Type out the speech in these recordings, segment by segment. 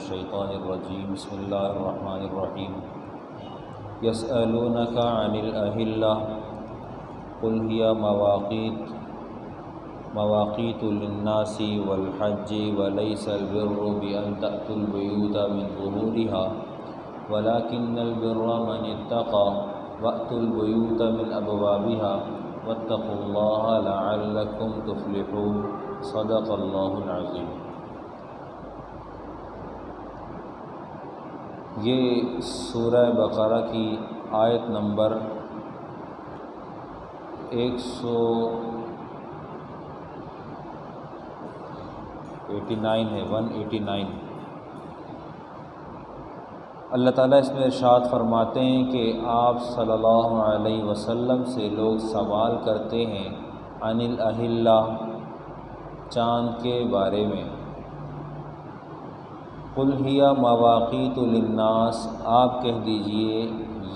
الشیطان الرجیم بسم اللہ الرحمن الرحیم یسألونک عن الأہلہ قل ہی مواقیت للناس والحج ولیس البر بأن تأتوا البیوت من ظہورها ولكن البر من اتقى وأتوا البیوت من ابوابها واتقوا اللہ لعلکم تفلحون صدق اللہ العظیم۔ یہ سورہ بقرہ کی آیت نمبر 189 ہے 189۔ اللہ تعالیٰ اس میں ارشاد فرماتے ہیں کہ آپ صلی اللہ علیہ وسلم سے لوگ سوال کرتے ہیں عن الاہلہ، چاند کے بارے میں۔ قل ہی مواقیت للناس، آپ کہہ دیجئے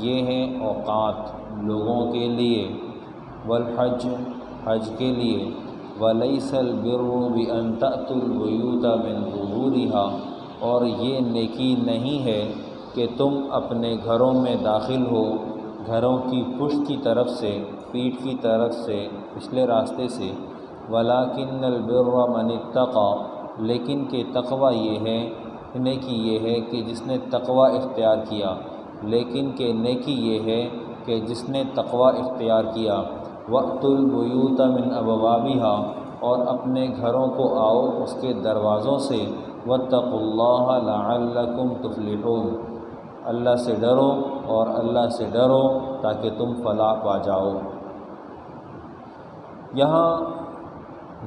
یہ ہیں اوقات لوگوں کے لیے، والحج، حج کے لیے، ولیس البر بأن تأتوا البیوت من ظہورها، اور یہ نیکی نہیں ہے کہ تم اپنے گھروں میں داخل ہو گھروں کی پشت کی طرف سے، پیٹھ کی طرف سے، پچھلے راستے سے، ولیکن البر من اتقى، لیکن کہ تقوی یہ ہے، نیکی یہ ہے کہ جس نے تقوی اختیار کیا، لیکن کہ نیکی یہ ہے کہ جس نے تقوی اختیار کیا۔ وَأْتُوا الْبُيُوتَ مِنْ أَبْوَابِهَا، اور اپنے گھروں کو آؤ اس کے دروازوں سے، وَاتَّقُوا اللَّهَ لَعَلَّكُمْ تُفْلِحُونَ، اللہ سے ڈرو اور اللہ سے ڈرو تاکہ تم فلاح پا جاؤ۔ یہاں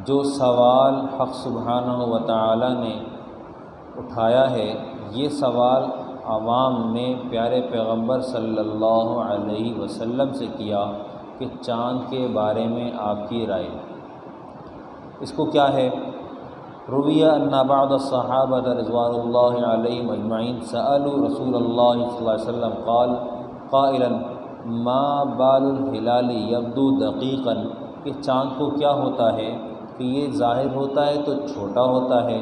جو سوال حق سبحانہ و تعالی نے اٹھایا ہے، یہ سوال عوام نے پیارے پیغمبر صلی اللہ علیہ وسلم سے کیا کہ چاند کے بارے میں آپ کی رائے۔ اس کو کیا ہے؟ رویہ ان بعض الصحابہ رضوان اللہ علیہم اجمعین سألوا رسول اللہ صلی اللہ علیہ وسلم قال قائلا ما بال الہلال یبدو دقیقا، کہ چاند کو کیا ہوتا ہے کہ یہ ظاہر ہوتا ہے تو چھوٹا ہوتا ہے،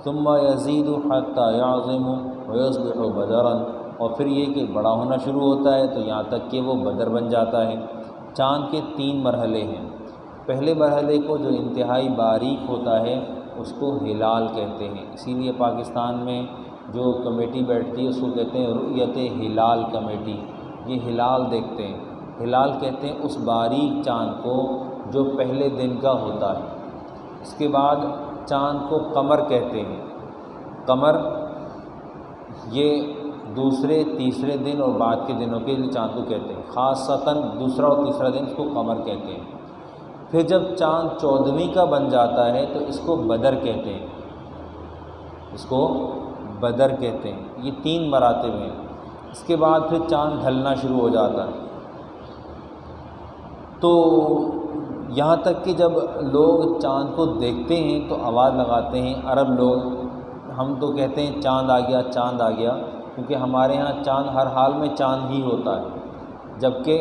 ثم یزید حتی یعظم ویصبح بدرا، اور پھر یہ کہ بڑا ہونا شروع ہوتا ہے تو یہاں تک کہ وہ بدر بن جاتا ہے۔ چاند کے 3 مرحلے ہیں۔ پہلے مرحلے کو جو انتہائی باریک ہوتا ہے اس کو ہلال کہتے ہیں، اسی لیے پاکستان میں جو کمیٹی بیٹھتی ہے اس کو کہتے ہیں رؤیت ہلال کمیٹی، یہ ہلال دیکھتے ہیں۔ ہلال کہتے ہیں اس باریک چاند کو جو پہلے دن کا ہوتا ہے۔ اس کے بعد چاند کو قمر کہتے ہیں۔ قمر یہ دوسرے تیسرے دن اور بعد کے دنوں کے لیے چاند کو کہتے ہیں، خاصتاً دوسرا اور تیسرا دن اس کو قمر کہتے ہیں۔ پھر جب چاند 14ویں کا بن جاتا ہے تو اس کو بدر کہتے ہیں، اس کو بدر کہتے ہیں۔ یہ 3 مراتب ہیں۔ اس کے بعد پھر چاند ڈھلنا شروع ہو جاتا ہے۔ تو یہاں تک کہ جب لوگ چاند کو دیکھتے ہیں تو آواز لگاتے ہیں، عرب لوگ، ہم تو کہتے ہیں چاند آ گیا، چاند آ گیا، کیونکہ ہمارے ہاں چاند ہر حال میں چاند ہی ہوتا ہے، جبکہ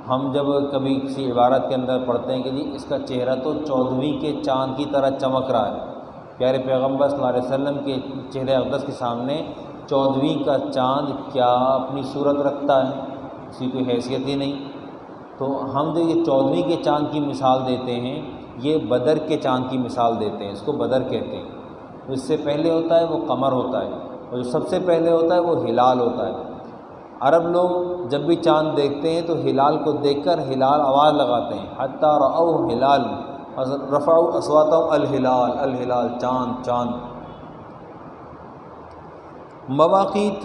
ہم جب کبھی کسی عبارت کے اندر پڑھتے ہیں کہ جی اس کا چہرہ تو 14ویں کے چاند کی طرح چمک رہا ہے، پیارے پیغمبر صلی اللہ علیہ وسلم کے چہرہ اقدس کے سامنے 14ویں کا چاند کیا اپنی صورت رکھتا ہے، اس کی کوئی حیثیت ہی نہیں۔ تو ہم جو یہ 14ویں کے چاند کی مثال دیتے ہیں، یہ بدر کے چاند کی مثال دیتے ہیں، اس کو بدر کہتے ہیں۔ اس سے پہلے ہوتا ہے وہ قمر ہوتا ہے، اور جو سب سے پہلے ہوتا ہے وہ ہلال ہوتا ہے۔ عرب لوگ جب بھی چاند دیکھتے ہیں تو ہلال کو دیکھ کر ہلال آواز لگاتے ہیں، حتی رأوا ہلال رفعوا اصواتهم الہلال الہلال، چاند چاند۔ مواقیت،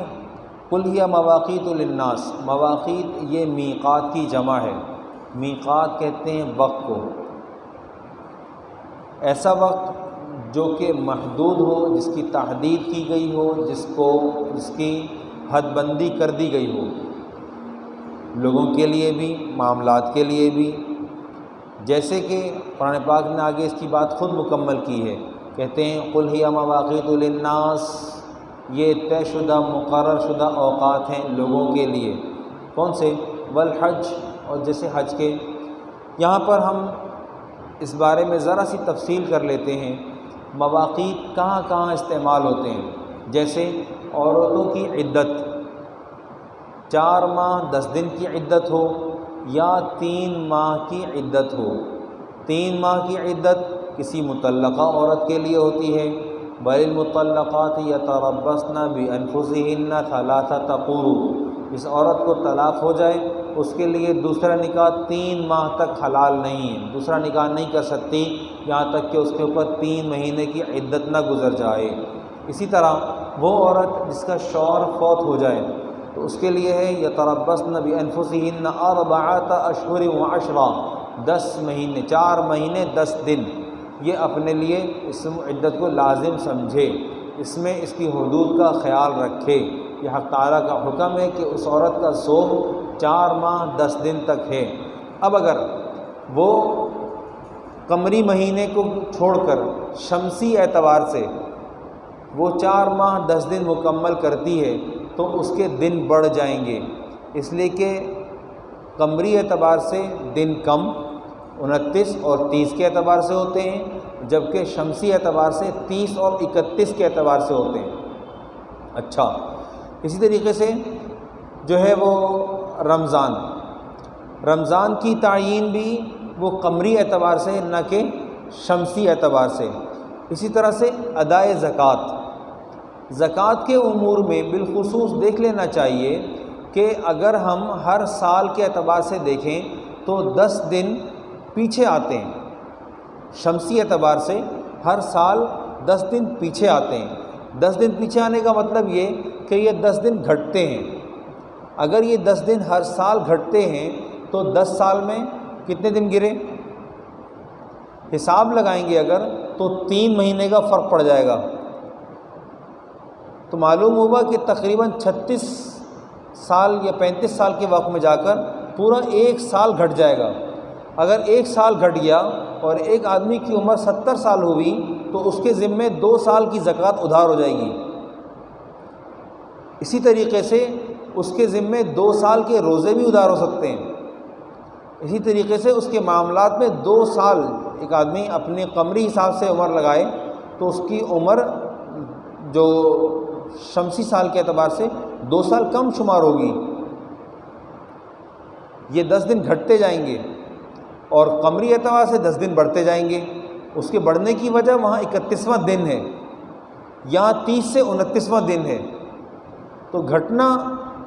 قل ہی مواقیت للناس، مواقیت یہ میقات کی جمع ہے۔ میقات کہتے ہیں وقت کو، ایسا وقت جو کہ محدود ہو، جس کی تحدید کی گئی ہو، جس کی حد بندی کر دی گئی ہو، لوگوں کے لیے بھی، معاملات کے لیے بھی۔ جیسے کہ قرآن پاک نے آگے اس کی بات خود مکمل کی ہے، کہتے ہیں قل ہی مواقیت للناس، یہ طے شدہ مقرر شدہ اوقات ہیں لوگوں کے لیے۔ کون سے؟ والحج، اور جیسے حج کے۔ یہاں پر ہم اس بارے میں ذرا سی تفصیل کر لیتے ہیں، مواقیت کہاں کہاں استعمال ہوتے ہیں۔ جیسے عورتوں کی عدت 4 ماہ 10 دن کی عدت ہو یا 3 ماہ کی عدت ہو۔ 3 ماہ کی عدت کسی مطلقہ عورت کے لیے ہوتی ہے، وَلِلْمُطَلَّقَاتِ يَتَرَبَّصْنَ بِأَنفُسِهِنَّ 3 قُرُوء، اس عورت کو طلاق ہو جائے اس کے لیے دوسرا نکاح 3 ماہ تک حلال نہیں ہے، دوسرا نکاح نہیں کر سکتی یہاں تک کہ اس کے اوپر 3 مہینے کی عدت نہ گزر جائے۔ اسی طرح وہ عورت جس کا شوہر فوت ہو جائے تو اس کے لیے ہے یتربصن بانفسہن 4 اشہر و10، 10 مہینے 4 مہینے 10 دن یہ اپنے لیے اس عدت کو لازم سمجھے، اس میں اس کی حدود کا خیال رکھے۔ یہ حق تعالیٰ کا حکم ہے کہ اس عورت کا صوم 4 ماہ 10 دن تک ہے۔ اب اگر وہ قمری مہینے کو چھوڑ کر شمسی اعتبار سے وہ 4 ماہ 10 دن مکمل کرتی ہے تو اس کے دن بڑھ جائیں گے، اس لیے کہ قمری اعتبار سے دن کم 29 اور 30 کے اعتبار سے ہوتے ہیں، جبکہ شمسی اعتبار سے 30 اور 31 کے اعتبار سے ہوتے ہیں۔ اچھا، اسی طریقے سے جو ہے وہ رمضان کی تعیین بھی وہ قمری اعتبار سے نہ کہ شمسی اعتبار سے۔ اسی طرح سے ادائے زکوٰۃ کے امور میں بالخصوص دیکھ لینا چاہیے کہ اگر ہم ہر سال کے اعتبار سے دیکھیں تو 10 دن پیچھے آتے ہیں، شمسی اعتبار سے ہر سال 10 دن پیچھے آتے ہیں۔ 10 دن پیچھے آنے کا مطلب یہ کہ یہ 10 دن گھٹتے ہیں۔ اگر یہ 10 دن ہر سال گھٹتے ہیں تو 10 سال میں کتنے دن گرے؟ حساب لگائیں گے اگر تو 3 مہینے کا فرق پڑ جائے گا، تو معلوم ہوگا کہ تقریباً 36 سال یا 35 سال کے وقت میں جا کر پورا 1 سال گھٹ جائے گا۔ اگر 1 سال گھٹ گیا اور ایک آدمی کی عمر 70 سال ہوئی تو اس کے ذمے 2 سال کی زکوٰۃ ادھار ہو جائے گی۔ اسی طریقے سے اس کے ذمے 2 سال کے روزے بھی ادھار ہو سکتے ہیں۔ اسی طریقے سے اس کے معاملات میں 2 سال ایک آدمی اپنے قمری حساب سے عمر لگائے تو اس کی عمر جو شمسی سال کے اعتبار سے 2 سال کم شمار ہوگی۔ یہ 10 دن گھٹتے جائیں گے اور قمری اعتبار سے 10 دن بڑھتے جائیں گے۔ اس کے بڑھنے کی وجہ وہاں 31واں دن ہے، یہاں 30 سے 29واں دن ہے، تو گھٹنا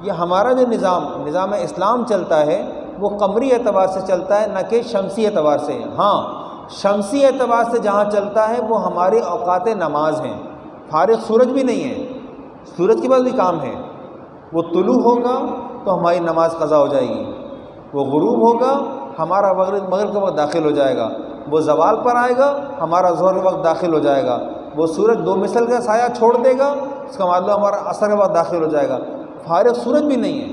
یہ ہمارا جو نظام اسلام چلتا ہے وہ قمری اعتبار سے چلتا ہے نہ کہ شمسی اعتبار سے۔ ہاں، شمسی اعتبار سے جہاں چلتا ہے وہ ہمارے اوقات نماز ہیں، فارغ سورج بھی نہیں ہے، سورج کے بعد بھی کام ہے۔ وہ طلوع ہوگا تو ہماری نماز قضا ہو جائے گی، وہ غروب ہوگا ہمارا مغرب کا وقت داخل ہو جائے گا، وہ زوال پر آئے گا ہمارا ظہر کا وقت داخل ہو جائے گا، وہ سورج 2 مثل کا سایہ چھوڑ دے گا اس کا مطلب ہمارا عصر کا وقت داخل ہو جائے گا۔ فارغ سورج بھی نہیں ہے،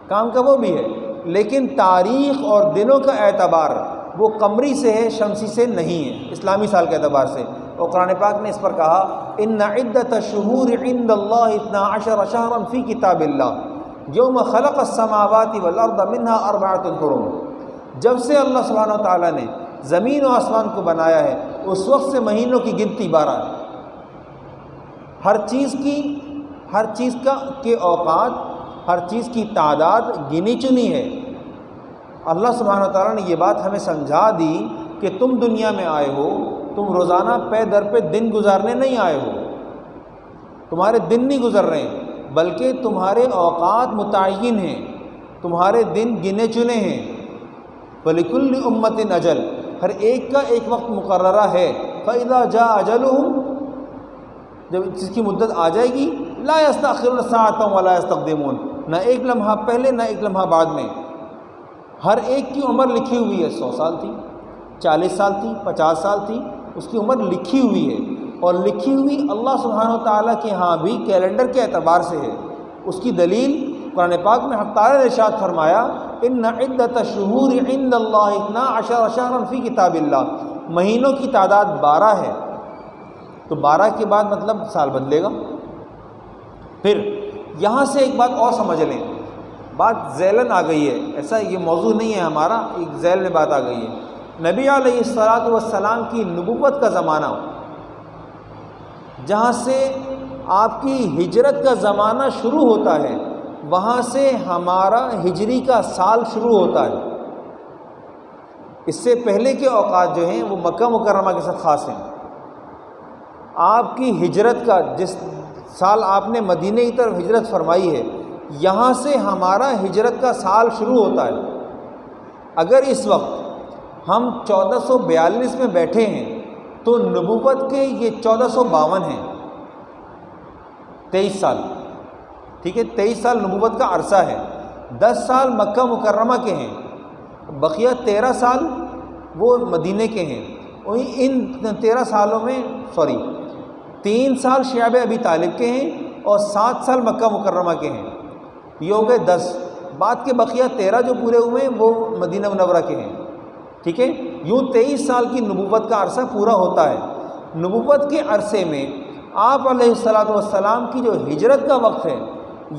کام کا وہ بھی ہے، لیکن تاریخ اور دنوں کا اعتبار وہ قمری سے ہے، شمسی سے نہیں ہے، اسلامی سال کے اعتبار سے۔ اور قرآن پاک نے اس پر کہا ان عدۃ الشہور عند اللہ 12 شہرا فی کتاب اللہ یوم خلق السماوات والارض منها 4 حرم۔ جب سے اللہ سبحانہ و تعالیٰ نے زمین و آسمان کو بنایا ہے اس وقت سے مہینوں کی گنتی 12 ہے۔ ہر چیز کے اوقات، ہر چیز کی تعداد گنی چنی ہے۔ اللہ سبحانہ و تعالیٰ نے یہ بات ہمیں سمجھا دی کہ تم دنیا میں آئے ہو، تم روزانہ پے در پہ دن گزارنے نہیں آئے ہو، تمہارے دن نہیں گزر رہے ہیں بلکہ تمہارے اوقات متعین ہیں، تمہارے دن گنے چنے ہیں۔ وَلِكُلِّ أُمَّةٍ أَجَلٌ، ہر ایک کا ایک وقت مقررہ ہے۔ فَإِذَا جَاءَ أَجَلُهُمْ، جب جس کی مدت آ جائے گی لَا يَسْتَأْخِرُونَ سَاعَةً وَلَا يَسْتَقْدِمُونَ، نہ ایک لمحہ پہلے نہ ایک لمحہ بعد میں۔ ہر ایک کی عمر لکھی ہوئی ہے، 100 سال تھی، 40 سال تھی، 50 سال تھی، اس کی عمر لکھی ہوئی ہے، اور لکھی ہوئی اللہ سبحانہ و تعالیٰ کے ہاں بھی کیلنڈر کے اعتبار سے ہے۔ اس کی دلیل قرآن پاک میں حق تعالیٰ نے ارشاد فرمایا ان عدۃ الشہور عند اللہ 12 شہرا فی کتاب اللہ، مہینوں کی تعداد 12 ہے، تو 12 کے بعد مطلب سال بدلے گا۔ پھر یہاں سے ایک بات اور سمجھ لیں، بات ذیلاً آ گئی ہے، ایسا یہ موضوع نہیں ہے ہمارا، ایک ذیل میں بات آ گئی ہے۔ نبی علیہ الصلوۃ والسلام کی نبوت کا زمانہ جہاں سے آپ کی ہجرت کا زمانہ شروع ہوتا ہے وہاں سے ہمارا ہجری کا سال شروع ہوتا ہے۔ اس سے پہلے کے اوقات جو ہیں وہ مکہ مکرمہ کے ساتھ خاص ہیں۔ آپ کی ہجرت کا جس سال آپ نے مدینہ کی طرف ہجرت فرمائی ہے یہاں سے ہمارا ہجرت کا سال شروع ہوتا ہے۔ اگر اس وقت ہم 1442 میں بیٹھے ہیں تو نبوت کے یہ 1452 ہیں، 23 سال، ٹھیک ہے، 23 سال نبوت کا عرصہ ہے، 10 سال مکہ مکرمہ کے ہیں، بقیہ 13 سال وہ مدینے کے ہیں۔ ان 13 سالوں میں 3 سال شعب ابی طالب کے ہیں اور 7 سال مکہ مکرمہ کے ہیں، یہ ہو گئے 10۔ بعد کے بقیہ 13 جو پورے ہوئے ہیں وہ مدینہ منورہ کے ہیں، ٹھیک ہے۔ یوں 23 سال کی نبوت کا عرصہ پورا ہوتا ہے۔ نبوت کے عرصے میں آپ علیہ الصلوۃ والسلام کی جو ہجرت کا وقت ہے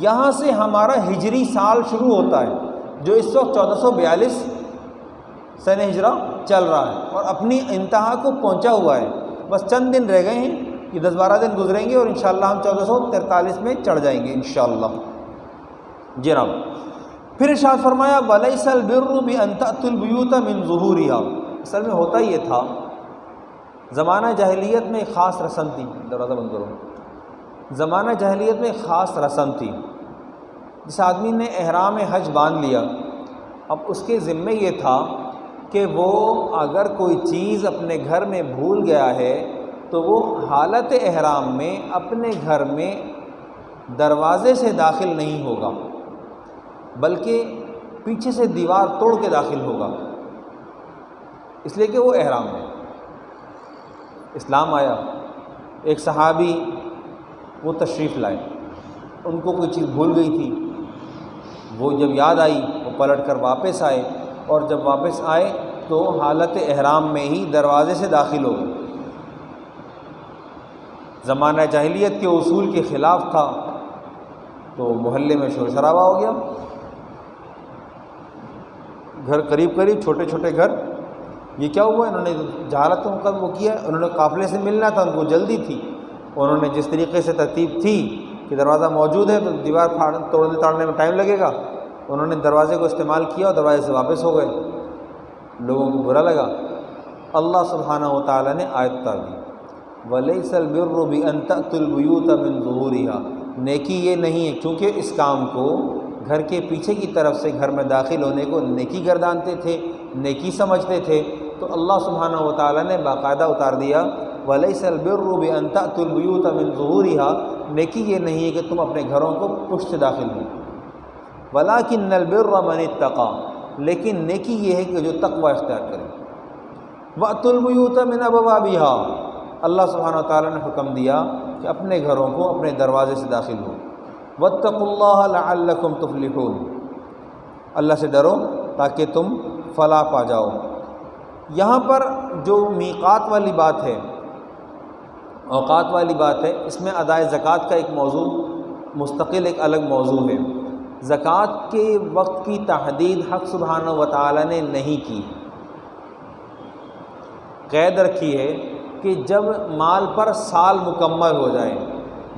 یہاں سے ہمارا ہجری سال شروع ہوتا ہے جو اس وقت 1442 سن ہجرہ چل رہا ہے اور اپنی انتہا کو پہنچا ہوا ہے۔ بس چند دن رہ گئے ہیں، یہ 10-12 دن گزریں گے اور انشاءاللہ ہم 1443 میں چڑھ جائیں گے انشاءاللہ۔ جناب پھر ارشاد فرمایا وَلَيْسَ الْبِرُّ بِأَن تَأْتُوا الْبُيُوتَ مِن ظُهُورِهَا۔ اصل میں ہوتا یہ تھا، زمانہ جاہلیت میں ایک خاص رسم تھی، دروازہ بند کرو، زمانہ جاہلیت میں ایک خاص رسم تھی۔ جس آدمی نے احرام حج باندھ لیا اب اس کے ذمے یہ تھا کہ وہ اگر کوئی چیز اپنے گھر میں بھول گیا ہے تو وہ حالت احرام میں اپنے گھر میں دروازے سے داخل نہیں ہوگا بلکہ پیچھے سے دیوار توڑ کے داخل ہوگا، اس لیے کہ وہ احرام میں۔ اسلام آیا، ایک صحابی وہ تشریف لائے، ان کو کوئی چیز بھول گئی تھی، وہ جب یاد آئی وہ پلٹ کر واپس آئے اور جب واپس آئے تو حالت احرام میں ہی دروازے سے داخل ہو گئے۔ زمانہ جاہلیت کے اصول کے خلاف تھا تو محلے میں شور شرابہ ہو گیا، گھر قریب چھوٹے چھوٹے گھر، یہ کیا ہوا؟ انہوں نے جہالت کا وہ کیا، انہوں نے قافلے سے ملنا تھا، ان کو جلدی تھی، انہوں نے جس طریقے سے ترتیب تھی کہ دروازہ موجود ہے تو دیوار توڑنے تاڑنے میں ٹائم لگے گا، انہوں نے دروازے کو استعمال کیا اور دروازے سے واپس ہو گئے، لوگوں کو برا لگا۔ اللہ سبحانہ و تعالیٰ نے آیت اتار دی وَلَيْسَ الْبِرُّ بِأَن تَأْتُوا الْبُيُوتَ مِن ظُهُورِهَا، نیکی یہ نہیں ہے، چونکہ اس کام کو گھر کے پیچھے کی طرف سے گھر میں داخل ہونے کو نیکی گردانتے تھے، نیکی سمجھتے تھے، تو اللہ سبحانہ و تعالیٰ نے باقاعدہ اتار دیا وَلَيْسَ الْبِرُّ بِأَن تَأْتُوا الْبُيُوتَ مِن ظُهُورِهَا، نیکی یہ نہیں ہے کہ تم اپنے گھروں کو پشت سے داخل ہو، وَلَكِنَّ الْبِرَّ مَنِ اتَّقَىٰ، لیکن نیکی یہ ہے کہ جو تقوی اختیار کرے۔ وَأْتُوا الْبُيُوتَ مِنْ أَبْوَابِهَا، اللہ سبحانہ و تعالیٰ نے حکم دیا کہ اپنے گھروں کو اپنے دروازے سے داخل ہو۔ وَاتَّقُوا اللَّهَ لَعَلَّكُمْ تُفْلِحُونَ، اللہ سے ڈرو تاکہ تم فلاح پا جاؤ۔ یہاں پر جو میقات والی بات ہے، اوقات والی بات ہے، اس میں ادائے زکوٰۃ کا ایک موضوع مستقل ایک الگ موضوع ہے۔ زکوٰۃ کے وقت کی تحدید حق سبحانہ و تعالیٰ نے نہیں کی، قید رکھی ہے کہ جب مال پر سال مکمل ہو جائے،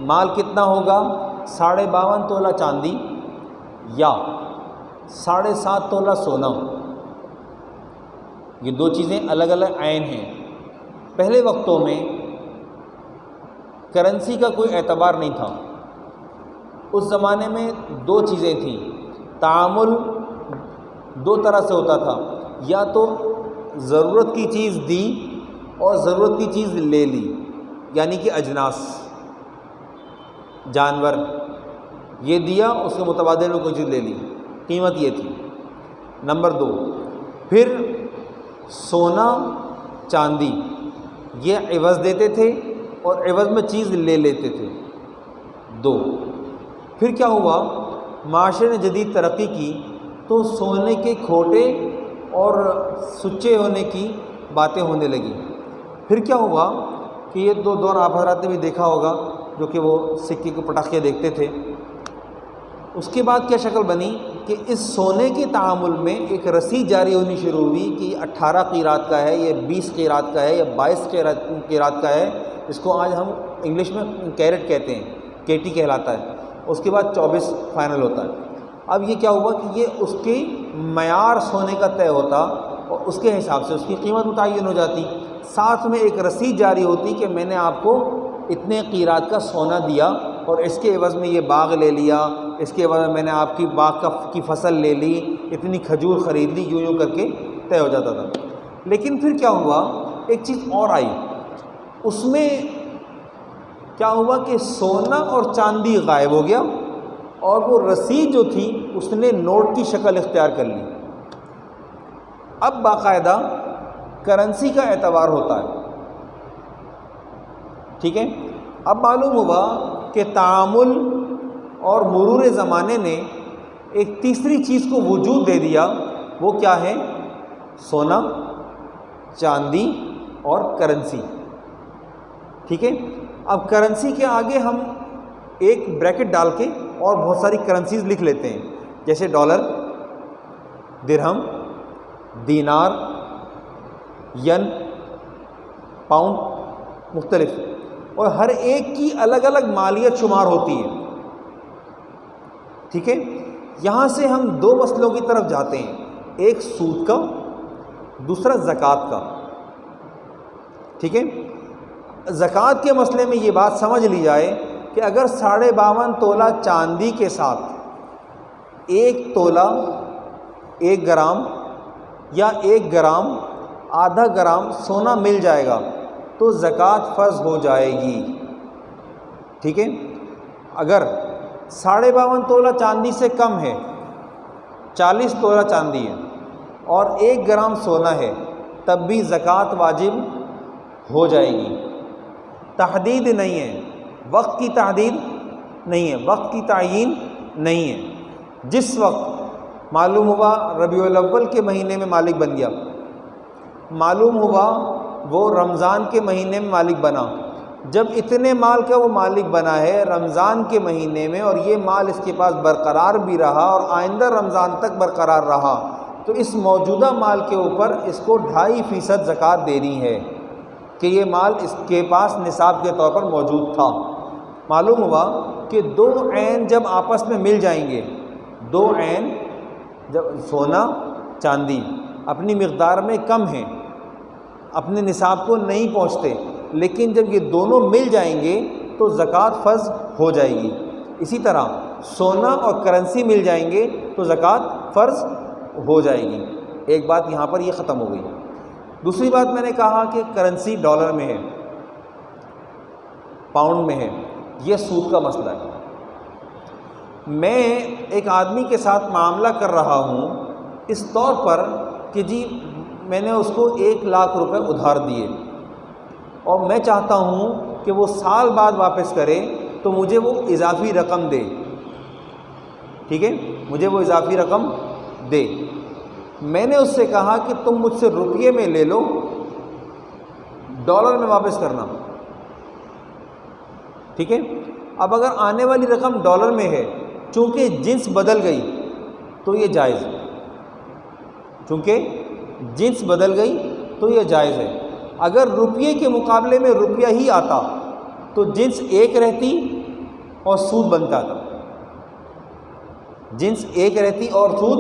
مال کتنا ہوگا؟ 52.5 تولہ چاندی یا 7.5 تولہ سونا، یہ دو چیزیں الگ الگ عین ہیں۔ پہلے وقتوں میں کرنسی کا کوئی اعتبار نہیں تھا، اس زمانے میں دو چیزیں تھیں، تعامل دو طرح سے ہوتا تھا، یا تو ضرورت کی چیز دی اور ضرورت کی چیز لے لی، یعنی کہ اجناس، جانور یہ دیا اس کے متبادل میں کوئی چیز لے لی، قیمت یہ تھی۔ نمبر 2، پھر سونا چاندی یہ عوض دیتے تھے اور عوض میں چیز لے لیتے تھے، 2۔ پھر کیا ہوا، معاشرے نے جدید ترقی کی تو سونے کے کھوٹے اور سچے ہونے کی باتیں ہونے لگیں۔ پھر کیا ہوا کہ یہ دو دور آپ حضرات نے بھی دیکھا ہوگا جو کہ وہ سکے کو پٹخ کے دیکھتے تھے۔ اس کے بعد کیا شکل بنی کہ اس سونے کے تعامل میں ایک رسید جاری ہونی شروع ہوئی کہ یہ 18 قیرات کا ہے، یہ 20 قیرات کا ہے، یا 22 قیرات کا ہے، جس کو آج ہم انگلش میں کیرٹ کہتے ہیں، کیٹی کہلاتا ہے، اس کے بعد 24 فائنل ہوتا ہے۔ اب یہ کیا ہوا کہ یہ اس کی معیار سونے کا طے ہوتا اور اس کے حساب سے اس کی قیمت متعین ہو جاتی، ساتھ میں ایک رسید جاری ہوتی کہ میں نے آپ کو اتنے قیراط کا سونا دیا اور اس کے عوض میں یہ باغ لے لیا، اس کے عوض میں نے آپ کی باغ کی فصل لے لی، اتنی کھجور خرید لی، یوں کر کے طے ہو جاتا تھا۔ لیکن پھر کیا ہوا، ایک چیز اور آئی، اس میں کیا ہوا کہ سونا اور چاندی غائب ہو گیا اور وہ رسید جو تھی اس نے نوٹ کی شکل اختیار کر لی۔ اب باقاعدہ کرنسی کا اعتبار ہوتا ہے، ٹھیک ہے۔ اب معلوم ہوا کہ تعامل اور مرور زمانے نے ایک تیسری چیز کو وجود دے دیا، وہ کیا ہے؟ سونا، چاندی اور کرنسی، ٹھیک ہے۔ اب کرنسی کے آگے ہم ایک بریکٹ ڈال کے اور بہت ساری کرنسیز لکھ لیتے ہیں، جیسے ڈالر، درہم، دینار، ین، پاؤنڈ، مختلف، اور ہر ایک کی الگ الگ مالیت شمار ہوتی ہے، ٹھیک ہے۔ یہاں سے ہم دو مسئلوں کی طرف جاتے ہیں، ایک سود کا، دوسرا زکوٰۃ کا، ٹھیک ہے۔ زکوٰۃ کے مسئلے میں یہ بات سمجھ لی جائے کہ اگر 52.5 تولہ چاندی کے ساتھ 1 تولہ 1 گرام یا 1 گرام آدھا گرام سونا مل جائے گا تو زکوٰۃ فرض ہو جائے گی، ٹھیک ہے۔ اگر 52.5 تولہ چاندی سے کم ہے، 40 تولہ چاندی ہے اور 1 گرام سونا ہے، تب بھی زکوٰۃ واجب ہو جائے گی۔ تحدید نہیں ہے، وقت کی تحدید نہیں ہے، وقت کی تعیین نہیں ہے۔ جس وقت معلوم ہوا ربیع الاول کے مہینے میں مالک بن گیا، معلوم ہوا وہ رمضان کے مہینے میں مالک بنا، جب اتنے مال کا وہ مالک بنا ہے رمضان کے مہینے میں اور یہ مال اس کے پاس برقرار بھی رہا اور آئندہ رمضان تک برقرار رہا، تو اس موجودہ مال کے اوپر اس کو 2.5% زکوٰۃ دینی ہے کہ یہ مال اس کے پاس نصاب کے طور پر موجود تھا۔ معلوم ہوا کہ 2 عین جب آپس میں مل جائیں گے، 2 عین جب سونا چاندی اپنی مقدار میں کم ہیں، اپنے نصاب کو نہیں پہنچتے، لیکن جب یہ دونوں مل جائیں گے تو زکوٰۃ فرض ہو جائے گی۔ اسی طرح سونا اور کرنسی مل جائیں گے تو زکوٰۃ فرض ہو جائے گی۔ ایک بات یہاں پر یہ ختم ہو گئی۔ دوسری بات میں نے کہا کہ کرنسی ڈالر میں ہے، پاؤنڈ میں ہے، یہ سود کا مسئلہ ہے۔ میں ایک آدمی کے ساتھ معاملہ کر رہا ہوں اس طور پر کہ جی میں نے اس کو 1 لاکھ روپے ادھار دیے اور میں چاہتا ہوں کہ وہ سال بعد واپس کرے تو مجھے وہ اضافی رقم دے، ٹھیک ہے، مجھے وہ اضافی رقم دے۔ میں نے اس سے کہا کہ تم مجھ سے روپیے میں لے لو، ڈالر میں واپس کرنا، ٹھیک ہے۔ اب اگر آنے والی رقم ڈالر میں ہے، چونکہ جنس بدل گئی تو یہ جائز ہے، چونکہ جنس بدل گئی تو یہ جائز ہے۔ اگر روپیے کے مقابلے میں روپیہ ہی آتا تو جنس ایک رہتی اور سود بنتا تھا، جنس ایک رہتی اور سود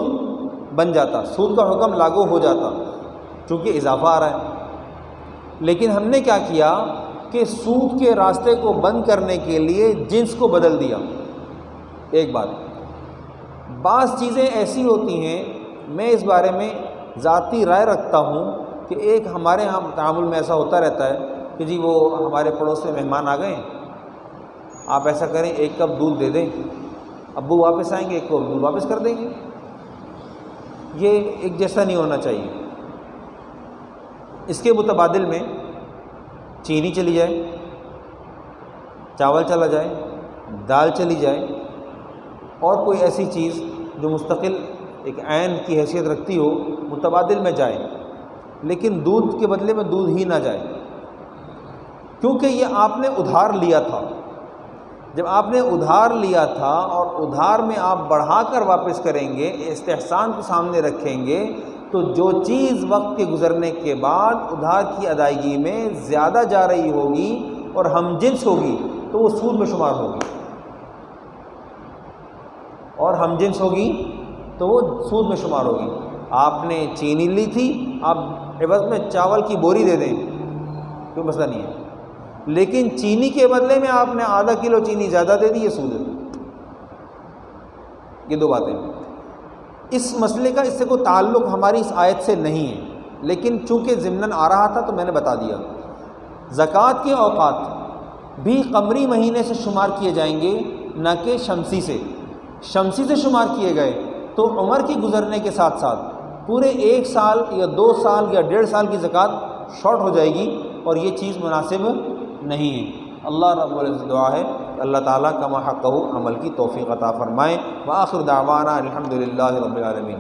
بن جاتا، سود کا حکم لاگو ہو جاتا، چونکہ اضافہ آ رہا ہے۔ لیکن ہم نے کیا کیا کہ سود کے راستے کو بند کرنے کے لیے جنس کو بدل دیا۔ ایک بات، بعض چیزیں ایسی ہوتی ہیں، میں اس بارے میں ذاتی رائے رکھتا ہوں کہ ایک ہمارے ہاں تعامل میں ایسا ہوتا رہتا ہے کہ جی وہ ہمارے پڑوس میں مہمان آ گئے، آپ ایسا کریں 1 کپ دودھ دے دیں، ابو واپس آئیں گے 1 کپ دودھ واپس کر دیں گے۔ یہ ایک جیسا نہیں ہونا چاہیے۔ اس کے متبادل میں چینی چلی جائے، چاول چلا جائے، دال چلی جائے اور کوئی ایسی چیز جو مستقل ایک عین کی حیثیت رکھتی ہو متبادل میں جائے، لیکن دودھ کے بدلے میں دودھ ہی نہ جائے، کیونکہ یہ آپ نے ادھار لیا تھا۔ جب آپ نے ادھار لیا تھا اور ادھار میں آپ بڑھا کر واپس کریں گے، استحسان کو سامنے رکھیں گے، تو جو چیز وقت کے گزرنے کے بعد ادھار کی ادائیگی میں زیادہ جا رہی ہوگی اور ہم جنس ہوگی تو وہ سود میں شمار ہوگی، اور ہم جنس ہوگی تو وہ سود میں شمار ہوگی۔ آپ نے چینی لی تھی، آپ عوض میں چاول کی بوری دے دیں، کوئی مسئلہ نہیں ہے، لیکن چینی کے بدلے میں آپ نے آدھا کلو چینی زیادہ دے دی، یہ سود ہے۔ یہ دو باتیں، اس مسئلے کا اس سے کوئی تعلق ہماری اس آیت سے نہیں ہے، لیکن چونکہ ضمناً آ رہا تھا تو میں نے بتا دیا۔ زکوٰۃ کے اوقات بھی قمری مہینے سے شمار کیے جائیں گے، نہ کہ شمسی سے۔ شمسی سے شمار کیے گئے تو عمر کی گزرنے کے ساتھ ساتھ پورے 1 سال یا 2 سال یا 1.5 سال کی زکوٰۃ شارٹ ہو جائے گی، اور یہ چیز مناسب نہیں ہے۔ اللہ رب العزت دعا ہے کہ اللہ تعالیٰ کما حقہ عمل کی توفیق عطا فرمائے۔ وآخر دعوانا الحمدللہ رب العالمین۔